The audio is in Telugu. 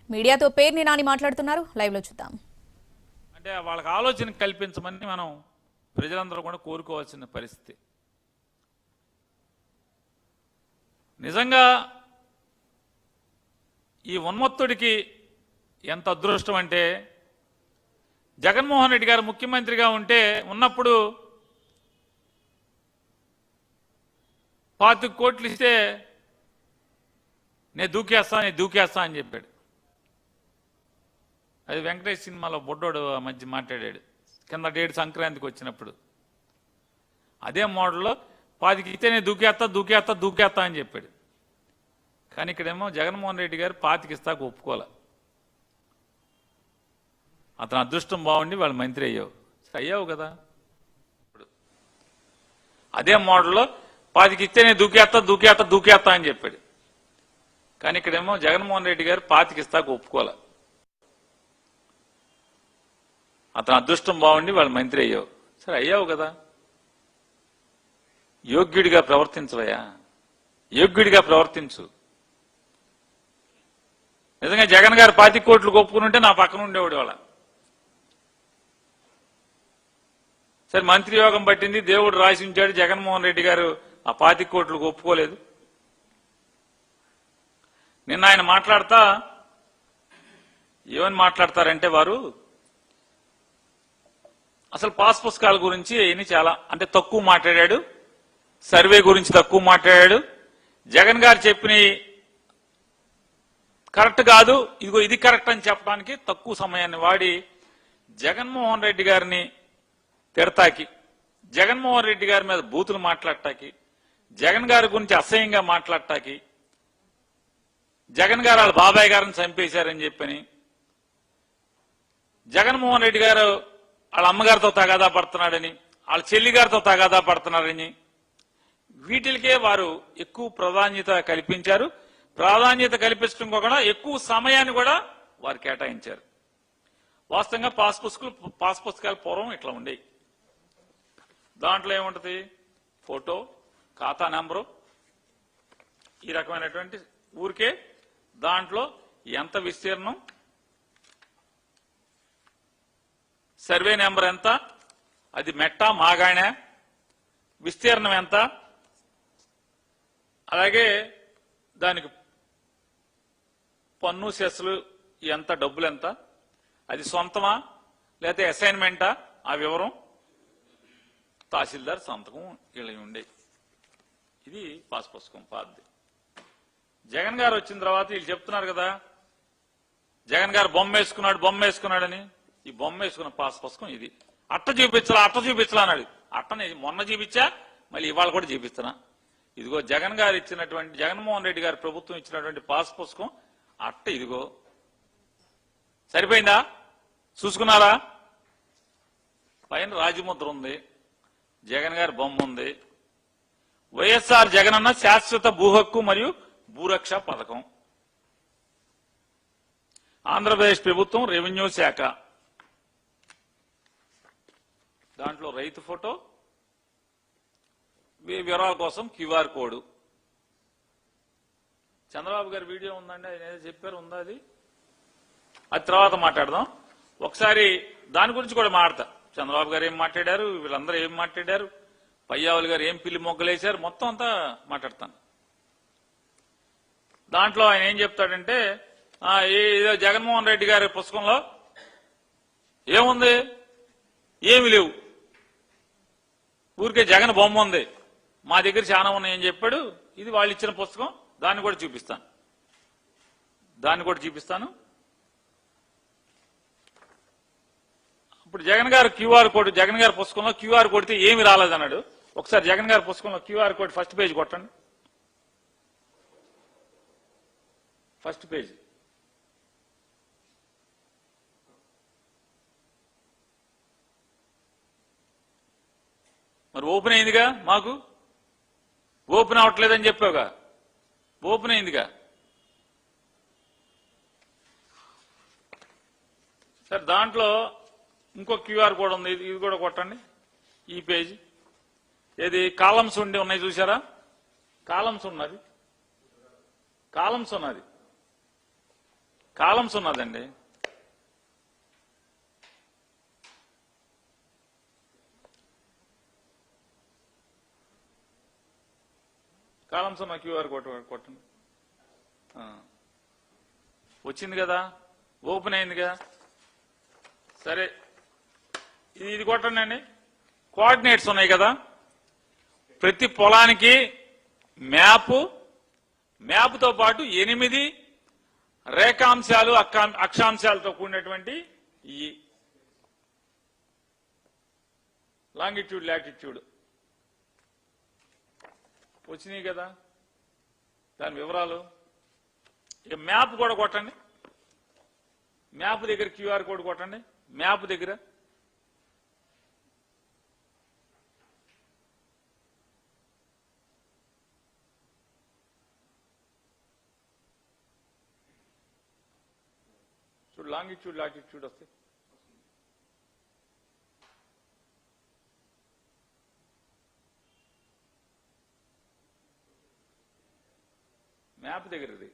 మీడియాతో పేర్ని నాని మాట్లాడుతున్నారు. లైవ్ లో చూద్దాం. అంటే వాళ్ళకి ఆలోచన కల్పించమని మనం ప్రజలందరూ కూడా కోరుకోవాల్సిన పరిస్థితి. నిజంగా ఈ ఉన్మత్తుడికి ఎంత అదృష్టం అంటే, జగన్మోహన్ రెడ్డి గారు ముఖ్యమంత్రిగా ఉన్నప్పుడు 25 కోట్లు ఇస్తే నేను దూకేస్తా అని చెప్పాడు. అది వెంకటేష్ సినిమాలో బొడ్డోడు మధ్య మాట్లాడాడు కింద డేట్ సంక్రాంతికి వచ్చినప్పుడు. అదే మోడల్లో 25 ఇస్తే నేను దూకేస్తా అని చెప్పాడు. కానీ ఇక్కడేమో జగన్మోహన్ రెడ్డి గారు 25 ఇస్తాకు ఒప్పుకోలే. అతను అదృష్టం బాగుండి వాళ్ళు మంత్రి అయ్యావు కదా. ఇప్పుడు అదే మోడల్లో 25 ఇస్తే నేను దూకేస్తా అని చెప్పాడు. కానీ ఇక్కడేమో జగన్మోహన్ రెడ్డి గారు 25 ఇస్తాకు ఒప్పుకోలే. అతను అదృష్టం బాగుండి వాళ్ళు మంత్రి అయ్యావు కదా. యోగ్యుడిగా ప్రవర్తించవయ్యా, యోగ్యుడిగా ప్రవర్తించు. నిజంగా జగన్ గారు 25 కోట్లు ఒప్పుకుని ఉంటే నా పక్కన ఉండేవాడు వాళ్ళ. సరే మంత్రి యోగం పట్టింది, దేవుడు రాసి ఉంచాడు, జగన్మోహన్ రెడ్డి గారు ఆ 25 కోట్లకు ఒప్పుకోలేదు. నిన్న ఆయన మాట్లాడతా ఏమని మాట్లాడతారంటే, వారు అసలు పాస్ పుస్తకాల గురించి చాలా అంటే తక్కువ మాట్లాడాడు, సర్వే గురించి తక్కువ మాట్లాడాడు. జగన్ గారు చెప్పిన కరెక్ట్ కాదు, ఇదిగో ఇది కరెక్ట్ అని చెప్పడానికి తక్కువ సమయాన్ని వాడి జగన్మోహన్ రెడ్డి గారిని తిడతాకి, జగన్మోహన్ రెడ్డి గారి మీద బూతులు మాట్లాడటానికి, జగన్ గారి గురించి అసహ్యంగా మాట్లాడటానికి, జగన్ గారు వాళ్ళ బాబాయ్ గారిని చంపేశారని చెప్పని, జగన్మోహన్ రెడ్డి గారు వాళ్ళ అమ్మగారితో తగాదా పడుతున్నాడని, వాళ్ళ చెల్లి గారితో తగాదా పడుతున్నారని, వీటికే వారు ఎక్కువ ప్రాధాన్యత కల్పించారు. ప్రాధాన్యత కల్పించడం కూడా ఎక్కువ సమయాన్ని కూడా వారు కేటాయించారు. వాస్తవంగా పాస్ పుస్తకాలు పూర్వం ఇట్లా ఉండేవి. దాంట్లో ఏముంటది, ఫోటో, ఖాతా నెంబరు, ఈ రకమైనటువంటి ఊరికే దాంట్లో ఎంత విస్తీర్ణం, సర్వే నెంబర్ ఎంత, అది మెట్టా మాగాణా, విస్తీర్ణం ఎంత, అలాగే దానికి పన్ను సెస్లు ఎంత, డబ్బులు ఎంత, అది సొంతమా లేకపోతే అసైన్మెంటా, ఆ వివరం, తహసీల్దార్ సంతకం ఇలా ఉండే. ఇది పాస్ పుస్తకం పాతది. జగన్ గారు వచ్చిన తర్వాత వీళ్ళు చెప్తున్నారు కదా, జగన్ గారు బొమ్మ వేసుకున్నాడని. ఈ బొమ్మ వేసుకున్న పాస్ పుస్తకం ఇది. అట్ట చూపించలా అన్నాడు. అట్టని మొన్న చూపించా, మళ్ళీ ఇవాళ కూడా చూపిస్తున్నా. ఇదిగో జగన్ గారు ఇచ్చినటువంటి, జగన్మోహన్ రెడ్డి గారి ప్రభుత్వం ఇచ్చినటువంటి పాస్ పుస్తకం అట్ట. ఇదిగో సరిపోయిందా, చూసుకున్నారా? పైన రాజముద్ర ఉంది, జగన్ గారి బొమ్మ ఉంది. వైఎస్ఆర్ జగనన్న శాశ్వత భూ హక్కు మరియు భూరక్ష పథకం, ఆంధ్రప్రదేశ్ ప్రభుత్వం రెవెన్యూ శాఖ. దాంట్లో రైతు ఫోటో, వివరాల కోసం క్యూఆర్ కోడ్. చంద్రబాబు గారి వీడియో ఉందండి, ఆయన ఏదో చెప్పారు, ఉందా అది తర్వాత మాట్లాడదాం. ఒకసారి దాని గురించి కూడా మాట్లాడతా. చంద్రబాబు గారు ఏం మాట్లాడారు, వీళ్ళందరూ ఏం మాట్లాడారు, పయ్యావులు గారు ఏం పిల్లి మొగ్గలేశారు, మొత్తం అంతా మాట్లాడతాను. దాంట్లో ఆయన ఏం చెప్తాడంటే, ఏదో జగన్మోహన్ రెడ్డి గారి పుస్తకంలో ఏముంది, ఏమి లేవు, ఊరికే జగన్ బొమ్మ ఉంది, మా దగ్గర చాలా ఉన్నాయని చెప్పాడు. ఇది వాళ్ళు ఇచ్చిన పుస్తకం, దాన్ని కూడా చూపిస్తాను. ఇప్పుడు జగన్ గారు క్యూఆర్ కోడ్, జగన్ గారి పుస్తకంలో క్యూఆర్ కొడితే ఏమి రాలేదన్నాడు. ఒకసారి జగన్ గారి పుస్తకంలో క్యూఆర్ కోడ్ ఫస్ట్ పేజ్ కొట్టండి. ఫస్ట్ పేజ్ మరి ఓపెన్ అయిందిగా, మాకు ఓపెన్ అవ్వట్లేదని చెప్పావుగా, ఓపెన్ అయిందిగా. సరే దాంట్లో ఇంకో క్యూఆర్ కోడ్ ఉంది, ఇది కూడా కొట్టండి. ఈ పేజీ ఏది కాలమ్స్ ఉన్నాయి చూసారా, కాలమ్స్ ఉన్నది. కాలమ్స్ ఉన్నదండి. కాలమ్స్ ఉన్న క్యూఆర్ కోడ్ కొట్టండి. వచ్చింది కదా, ఓపెన్ అయింది కదా. సరే, ఇది కొట్టండి అండి. కోఆర్డినేట్స్ ఉన్నాయి కదా, ప్రతి పొలానికి మ్యాప్తో పాటు 8 రేఖాంశాలు అక్షాంశాలతో కూడినటువంటి ఈ లాంగిట్యూడ్ లాటిట్యూడ్ వచ్చినాయి కదా, దాని వివరాలు. ఇక మ్యాప్ కూడా కొట్టండి. మ్యాప్ దగ్గర క్యూఆర్ కోడ్ కొట్టండి. మ్యాప్ దగ్గర చూడు, లాంగిట్యూడ్ లాటిట్యూడ్ వస్తాయి. మ్యాప్ దగ్గరది